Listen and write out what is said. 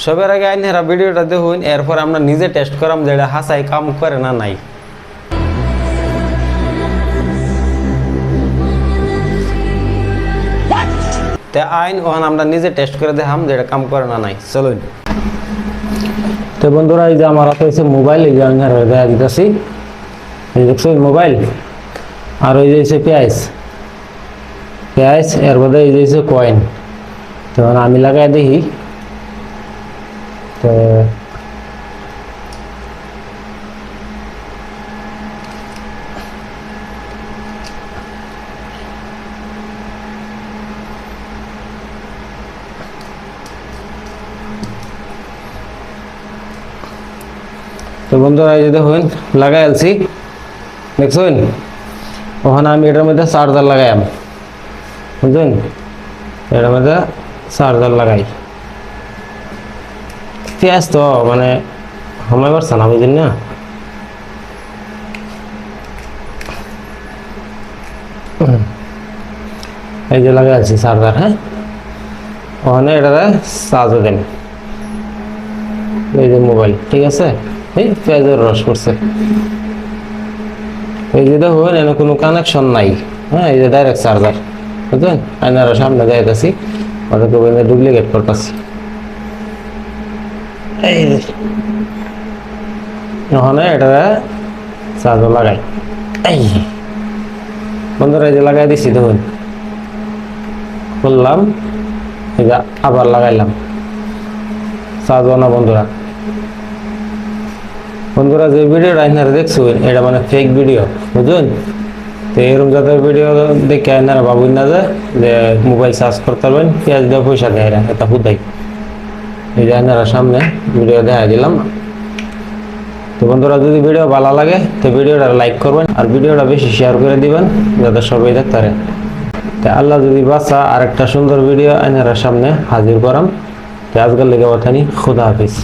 সবার আগে আইনেরা ভিডিওটা দেখুন, এরপর আমরা নিজে টেস্ট করাম যে এটা হাসাই কাম করে না নাই। তে আইন ওখান আমরা নিজে টেস্ট করে দেখাম যে এটা কাম করে না নাই। চলুন। তো বন্ধুরা, এই যে আমার হাতে হচ্ছে মোবাইল, এই যে আমি দেখা দিতেছি, এই দেখছো মোবাইল, আর ওই যে হচ্ছে পেঁয়াজ, এর মধ্যে এই যে হচ্ছে কয়েন। তো আমি লাগাই দেখি। তো বন্ধুরা, এই যে দেখুন লাগাই আলছি, দেখছেন? ওখানে আমি এটার মধ্যে চার্জার লাগাইম, বুঝলেন? এটার মধ্যে চার্জার লাগাই। পেঁয়াজ তো মানে সময় পারছে না, বুঝলেন না? এই যে লাগাই আলছি চার্জার। হ্যাঁ, ওখানে এটাতে চার্জও দেন। এই যে মোবাইল, ঠিক আছে? এই পেঁয়াজের রস করছে। এই যে দেখুন এখানে কোনো কানেকশন নাই। হ্যাঁ, এই যে ডাইরেক্ট চার্জার, বুঝলেন? আয়নার সামনে যাইতেছি, ওটাকে ডুপ্লিকেট করতেছি। এই যে ওখানে এটা চার্জার লাগাই। এই বন্ধুরা, এই যে লাগাই দিছি, দেখুন খুললাম, এই যে আবার লাগাইলাম, চার্জ না। বন্ধুরা যে ভিডিওটা আপনারা দেখছেন এটা মানে ফেক ভিডিও, বুঝলেন? তো এরকম যাদের ভিডিও দেখে আপনারা ভাবুন না যে মোবাইল চার্জ করতে পারবেন, পেঁয়াজ দিয়ে পয়সা দেয় না, এটা হুদাই। এই যে আপনারা সামনে ভিডিও দেখা দিলাম। তো বন্ধুরা, যদি ভিডিও ভালো লাগে তো ভিডিওটা লাইক করবেন, আর ভিডিওটা বেশি শেয়ার করে দিবেন যাতে সবাই দেখতে পারে। তো আল্লাহ যদি বাঁচা আরেকটা সুন্দর ভিডিও আপনারা সামনে হাজির করাম। তো আজকের লেগে কথা নি, খুদা হাফিজ।